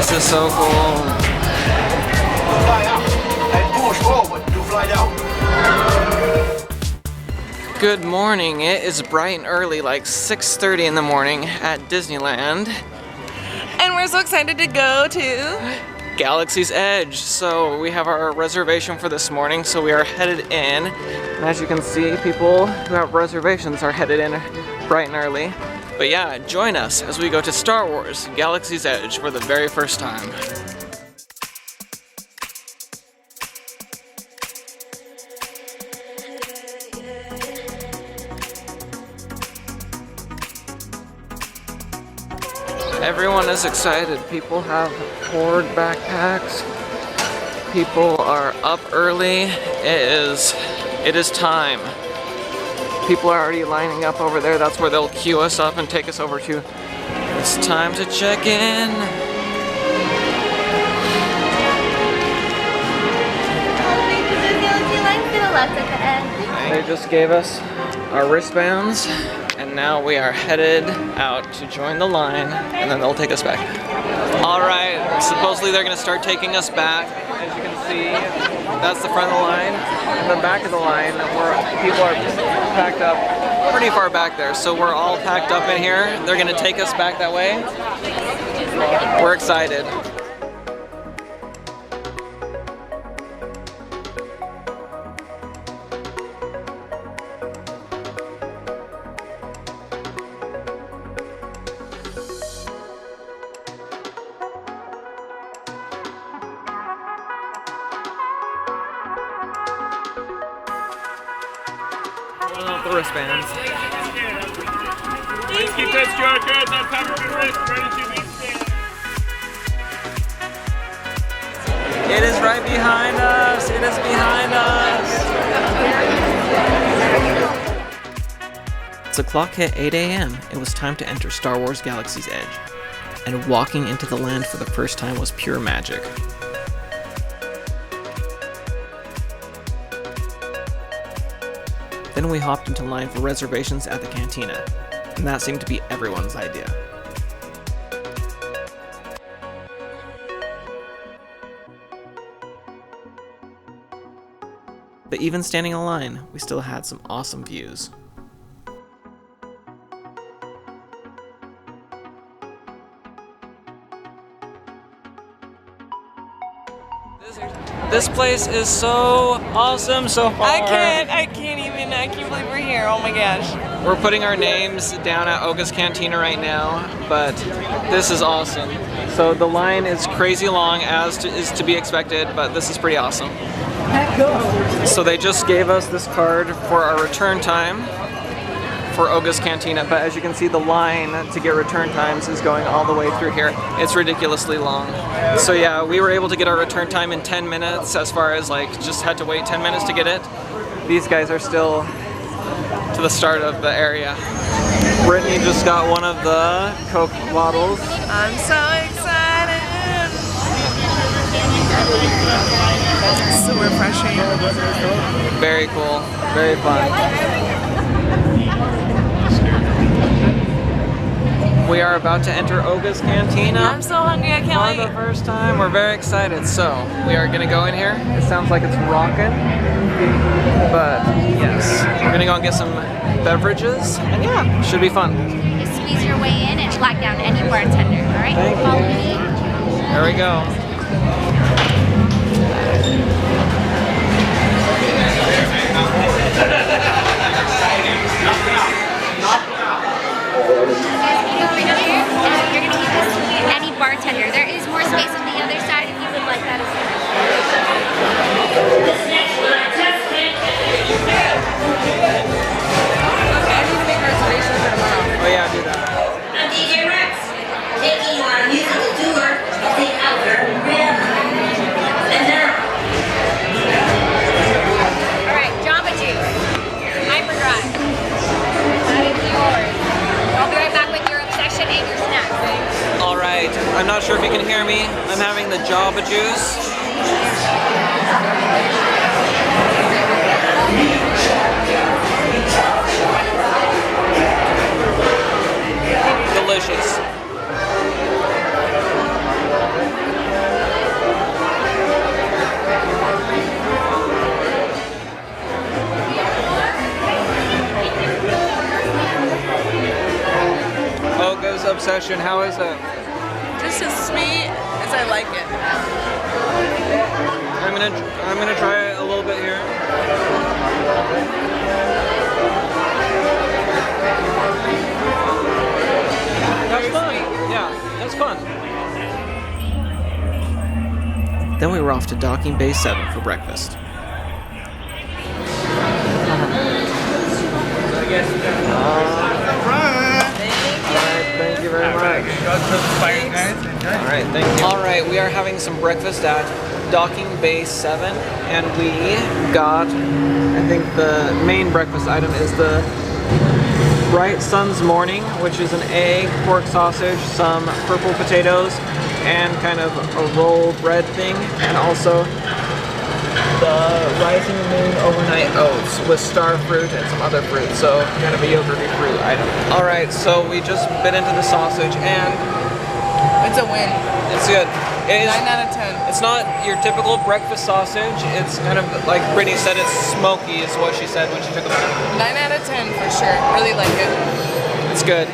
This is so cool. Fly out and push forward to fly down. Good morning. It is bright and early, like 6:30 in the morning at Disneyland. And we're so excited to go to Galaxy's Edge. So we have our reservation for this morning, so we are headed in. And as you can see, people who have reservations are headed in bright and early. But yeah, join us as we go to Star Wars Galaxy's Edge for the very first time. Everyone is excited. People have poured backpacks. People are up early. It is time. People are already lining up over there. That's where they'll queue us up and take us over to. It's time to check in. They just gave us our wristbands, and now we are headed out to join the line, and then they'll take us back. All right, supposedly they're gonna start taking us back. As you can see, that's the front of the line. And the back of the line, where people are packed up pretty far back there. So we're all packed up in here. They're gonna take us back that way. We're excited. The wristbands. Please keep those QR codes on top of your wrist, ready to be scanned. It is right behind us. It is behind us. The clock hit 8 a.m. It was time to enter Star Wars Galaxy's Edge. And walking into the land for the first time was pure magic. Then we hopped into line for reservations at the Cantina, and that seemed to be everyone's idea. But even standing in line, we still had some awesome views. This place is so awesome so far. I can't believe we're here. Oh my gosh. We're putting our names down at Oga's Cantina right now, but this is awesome. So the line is crazy long, as is to be expected, but this is pretty awesome. So they just gave us this card for our return time for Oga's Cantina, but as you can see, the line to get return times is going all the way through here. It's ridiculously long. So yeah, we were able to get our return time in 10 minutes, as far as like just had to wait 10 minutes to get it. These guys are still to the start of the area. Brittany just got one of the Coke bottles. I'm so excited. So refreshing. Very cool, very fun. We are about to enter Oga's Cantina. I'm so hungry, I can't wait. For the first time, we're very excited. So, we are gonna go in here. It sounds like it's rocking. But, yes. We're gonna go and get some beverages. And yeah, should be fun. Just squeeze your way in and flag down any bartender, alright? Thank Follow you. me. There we go. Any bartender. There is more space on the other side if you would like that as well. I need to make reservations for tomorrow. Oh yeah, do that. I'm DJ Rex, taking you on a musical tour of the outer rim. And now, Alright, Jamba Juice. Hyperdrive. That is yours. I'll be right back with your obsession and your snacks. Alright, I'm not sure if you can hear me. I'm having the Jamba Juice. Delicious. question. How is it? Just as sweet as I like it. I'm gonna try it a little bit here. That's fun. Yeah, that's fun. Then we were off to Docking Bay 7 for breakfast. Thank you very much. Alright, thank you. Alright, we are having some breakfast at Docking Bay 7, and we got, I think the main breakfast item is the Bright Sun's Morning, which is an egg, pork sausage, some purple potatoes, and kind of a roll bread thing, and also the Rising Moon Overnight Oats with star fruit and some other fruit, so kind of a yogurty fruit item. Alright, so we just bit into the sausage, and It's a win. it's good. It is, 9 out of 10. it's not your typical breakfast sausage, it's kind of, like Brittany said, it's smoky is what she said when she took a bite. 9 out of 10 for sure. Really like it. It's good.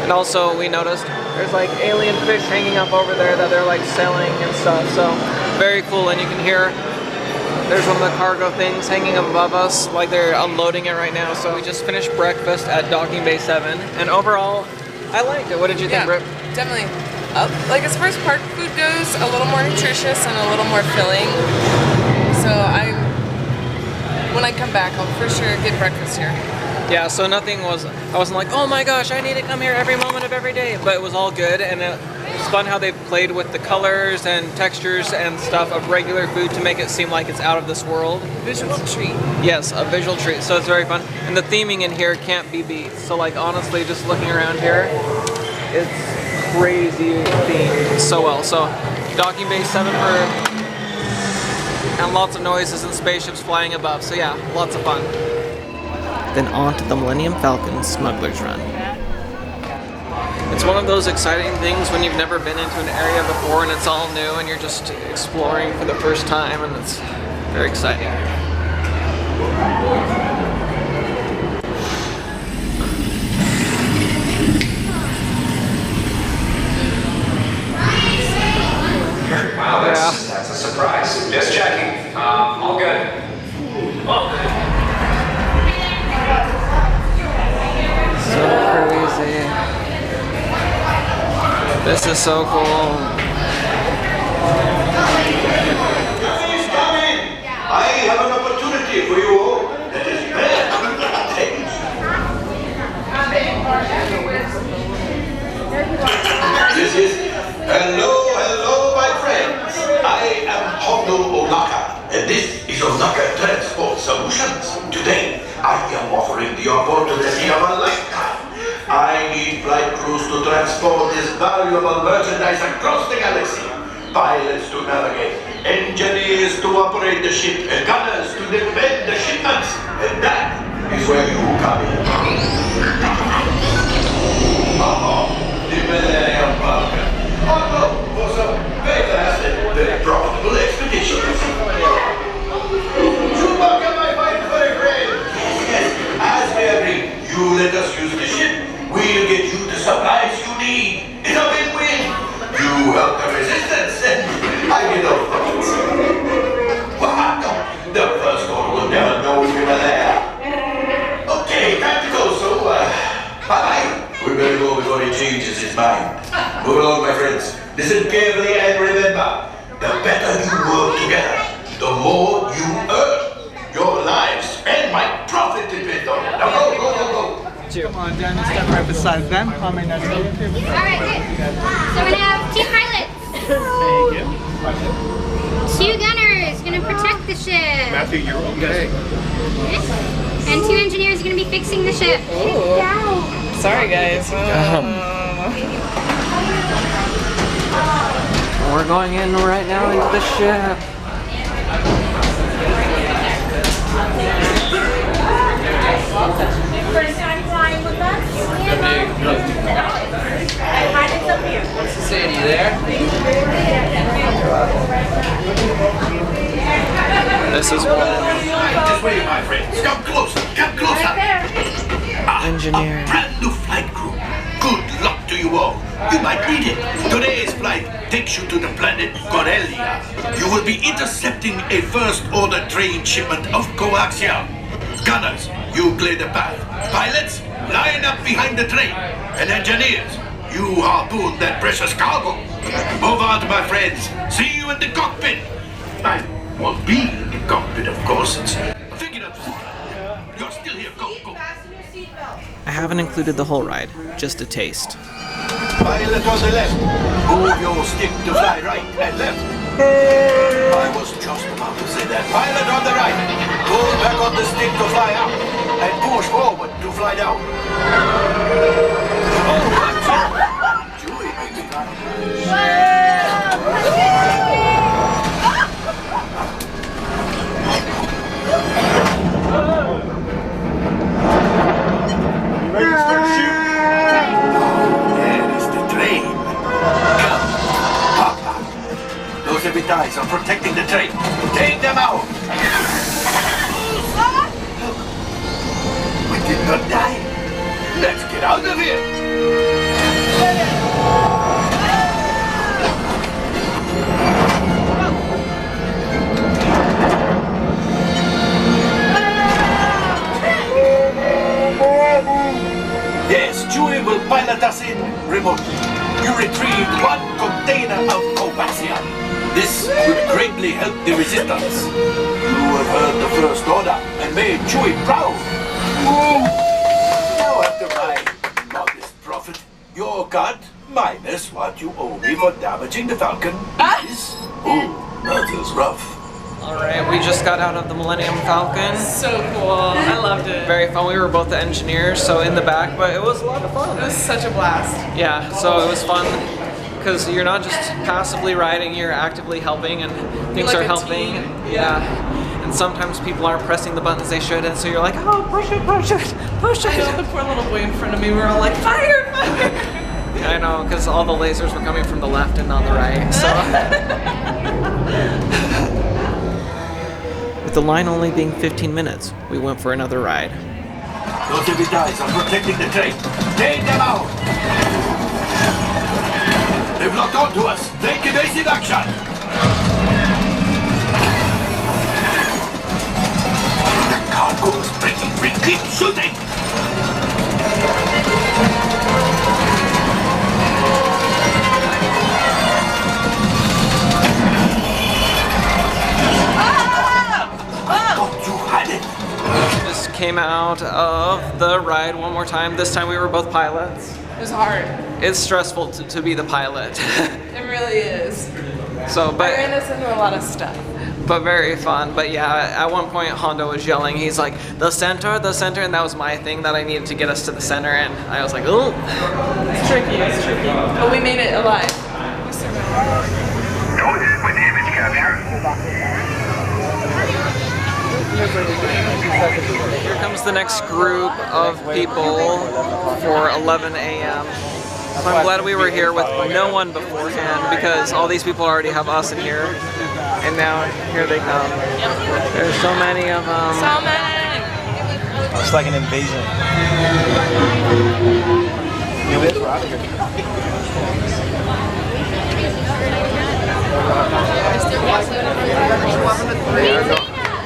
And also we noticed there's like alien fish hanging up over there that they're like selling and stuff, so very cool. And you can hear there's one of the cargo things hanging above us, like they're unloading it right now. So we just finished breakfast at Docking Bay 7, and overall I liked it. What did you think, Britt? Definitely. Like as far as park food goes, a little more nutritious and a little more filling. So when I come back, I'll for sure get breakfast here. Yeah, so I wasn't like, oh my gosh, I need to come here every moment of every day, but it was all good, and it's fun how they played with the colors and textures and stuff of regular food to make it seem like it's out of this world. Visual treat. Yes, a visual treat, so it's very fun. And the theming in here can't be beat, so like honestly, just looking around here, it's crazy themed so well. So Docking Bay 7 and lots of noises and spaceships flying above, so yeah, lots of fun. Then on to the Millennium Falcon Smugglers Run. It's one of those exciting things when you've never been into an area before and it's all new and you're just exploring for the first time, and it's very exciting. Wow, that's a surprise. Just checking. All good. So crazy. This is so cool. Please come in. I have an opportunity for you all that is very advantageous. This is hello, my friends. I am Hondo Onaka, and this is Onaka Transport Solutions. Today, I am offering the opportunity of a lifetime. I need flight crews to transport this valuable merchandise across the galaxy. Pilots to navigate, engineers to operate the ship, and gunners to defend the shipments. And that is where you come in. The Millennium Falcon. On board for some very fast and very profitable expeditions. Chewbacca, my fine furry friend. Yes, as we agreed, you let us use the ship. We'll get you the supplies you need. It's a win-win. You help the resistance, and I get the profits. Wow, the first order will never know we were there. Okay, time to go, so, bye-bye. We better go before he changes his mind. Move along, my friends. Listen carefully and remember, the better you work together, the more you earn. Your lives and my profit depend on it. Now go. Come on, Dan, step right beside them. All right, good. So we're gonna have 2 pilots. Thank you. 2 gunners gonna protect the ship. Matthew, you're okay. And 2 engineers are gonna be fixing the ship. Sorry, guys. We're going in right now into the ship. First time flying with us? What's the city there? This is one. This way, my friends. Come closer. Come closer. Right there. Engineer. Brand new flight crew. Good luck to you all. You might need it. Today's flight takes you to the planet Corellia. You will be intercepting a first-order train shipment of coaxium. Gunners, you clear the path. Pilots, line up behind the train. And engineers, you harpoon that precious cargo. Move out, my friends. See you in the cockpit. I won't be in the cockpit, of course. It's figured out. You're still here. Go, go. I haven't included the whole ride, just a taste. Pilot on the left. Move your stick to fly right and left. I was just about to say that. Pilot on the right. Pull back on the stick to fly up. And push forward to fly down. Oh, watch it. Chewie, baby. Ready to start shooting? There is the train. Come, Papa. Those heavy ties are protecting the train. Take them out. We did not die. Let's get out of here. Yes, Chewie will pilot us in remotely. You retrieved one container of coaxium. This would greatly help the resistance. You have heard the First Order and made Chewie proud. Now after my modest profit, your cut minus what you owe me for damaging the Falcon is... Oh, that is rough. Alright, we just got out of the Millennium Falcon. So cool. I loved it. Very fun. We were both the engineers, so in the back, but it was a lot of fun. It was such a blast. Yeah, so it was fun because you're not just passively riding, you're actively helping and things like are a helping. team. Yeah. And sometimes people aren't pressing the buttons they should, and so you're like, oh, push it, push it, push I know it. the poor little boy in front of me, we were all like, fire, fire! I know, because all the lasers were coming from the left and on the right, so. With the line only being 15 minutes, we went for another ride. Those heavy ties are protecting the train. Take them out! They've locked onto us. Take evasive action! The cargo is breaking free. Keep shooting! Just came out of the ride one more time. This time we were both pilots. It was hard. It's stressful to be the pilot. It really is. So, I ran us into a lot of stuff. but very fun. But yeah, at one point Hondo was yelling. He's like, the center, and that was my thing that I needed to get us to the center. And I was like, oh. It's tricky. But we made it alive. We survived. Noted with image capture. Here comes the next group of people for 11 a.m. So I'm glad we were here with no one beforehand because all these people already have us in here. And now here they come. There's so many of them. So many! It's like an invasion. We're out of here.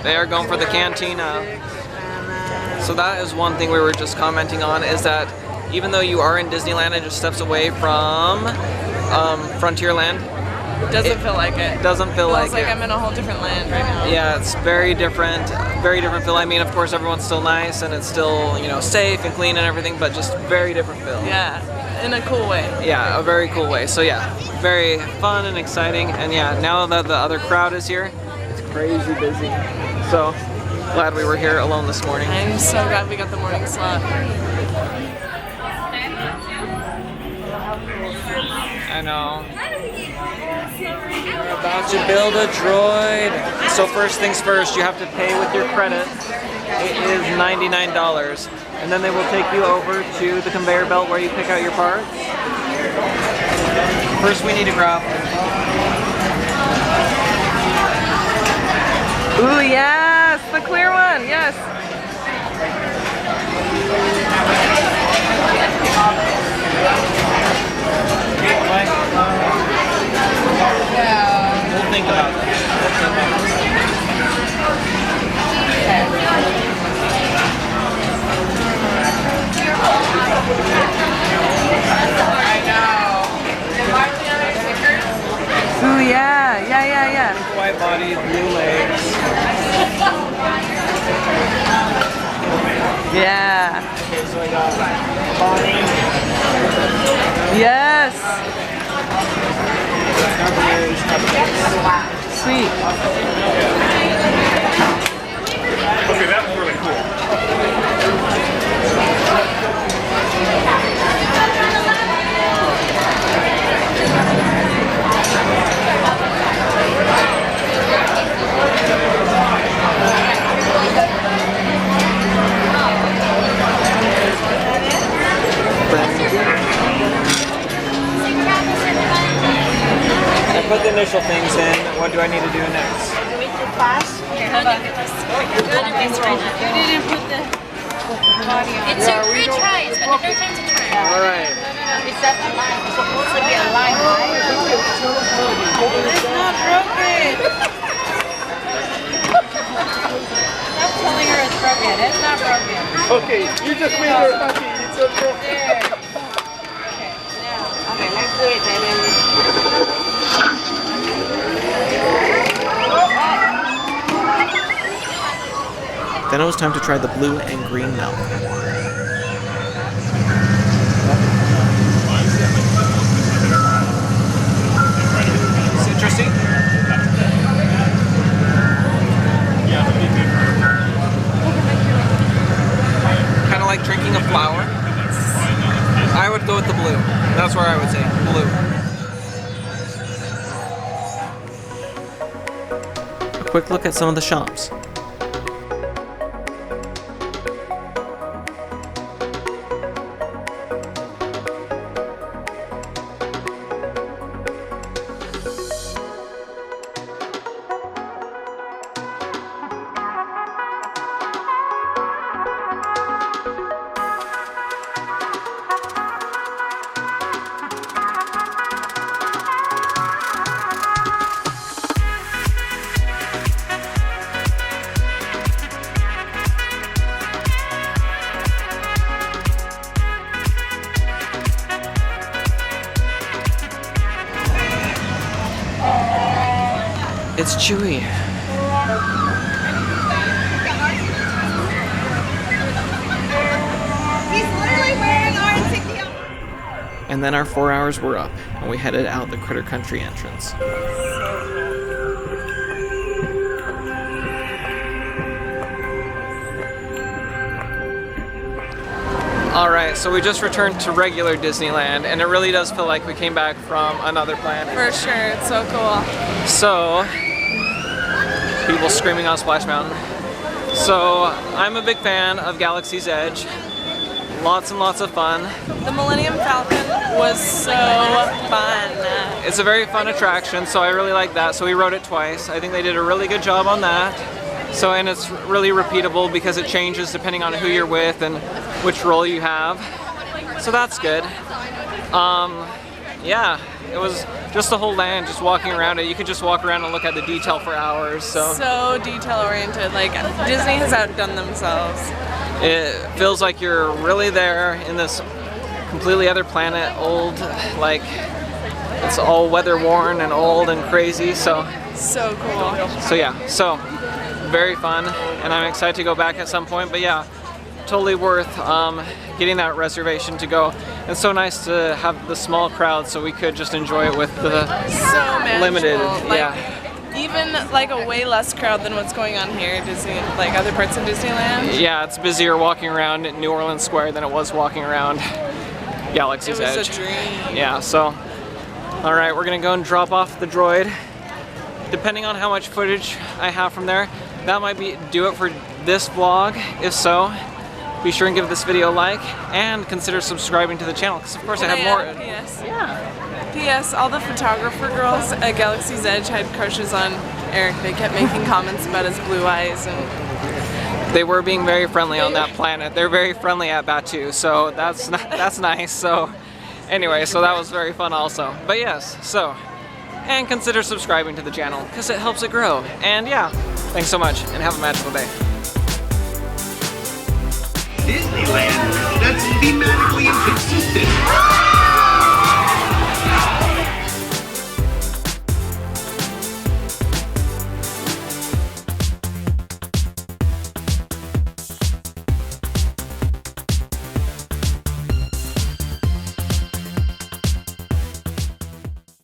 They are going for the Cantina. So that is one thing we were just commenting on, is that even though you are in Disneyland and just steps away from Frontierland, Doesn't feel like it. Doesn't feel Feels like it. I'm in a whole different land right now. Yeah, it's very different feel. I mean, of course, everyone's still nice and it's still, you know, safe and clean and everything, but just very different feel. Yeah, in a cool way. Yeah, a very cool way. So yeah, very fun and exciting. And yeah, now that the other crowd is here, it's crazy busy. So glad we were here alone this morning. I'm so glad we got the morning slot. I know. We're about to build a droid. So first things first, you have to pay with your credit. It is $99. And then they will take you over to the conveyor belt where you pick out your parts. First we need to grab. Ooh, yes! The clear one, yes! think about that. Ooh, yeah. White body, blue legs. Yeah. Okay, so I got Bonnie. Yes. Sweet. Okay, that was really cool. I put the initial things in. What do I need to do next? Do we do fast? Here, hold on. Go to this right now. You didn't put the body on. It took 3 tries, but no time to try. All right. It's at the line. It's supposed to be a line, right? It's not broken. Stop telling her it's broken. It's not broken. Okay, you just made her happy. It's okay. There. Okay, now. Okay, let's do it, baby. Then it was time to try the blue and green milk. Citrusy. Kind of like drinking a flower. I would go with the blue. That's where I would say blue. A quick look at some of the shops. It's chewy. He's literally wearing our insignia. And then our 4 hours were up, and we headed out the Critter Country entrance. Alright, so we just returned to regular Disneyland, and it really does feel like we came back from another planet. For sure, it's so cool. So, people screaming on Splash Mountain. So, I'm a big fan of Galaxy's Edge. Lots and lots of fun. The Millennium Falcon was so fun. It's a very fun attraction, so I really like that. So we rode it twice. I think they did a really good job on that. So, and it's really repeatable because it changes depending on who you're with and which role you have. So that's good. Yeah, it was just the whole land, just walking around it. You could just walk around and look at the detail for hours. So detail oriented. Like Disney has outdone themselves. It feels like you're really there in this completely other planet, old, like it's all weather worn and old and crazy. So cool. So yeah, so very fun, and I'm excited to go back at some point. But yeah, totally worth getting that reservation to go. It's so nice to have the small crowd, so we could just enjoy it with the limited. Like, yeah. Even like a way less crowd than what's going on here at Disney, like other parts of Disneyland. Yeah, it's busier walking around New Orleans Square than it was walking around Galaxy's Edge. It was a dream. Yeah, so, all right, we're gonna go and drop off the droid. Depending on how much footage I have from there, that might do it for this vlog. If so, be sure and give this video a like and consider subscribing to the channel, because of course I have more. P.S. Yeah. P.S. All the photographer girls at Galaxy's Edge had crushes on Eric. They kept making comments about his blue eyes, and they were being very friendly on that planet. They're very friendly at Batuu, so that's nice. So anyway, so that was very fun also. But yes, so and consider subscribing to the channel because it helps it grow. And yeah, thanks so much and have a magical day. Disneyland? That's thematically inconsistent.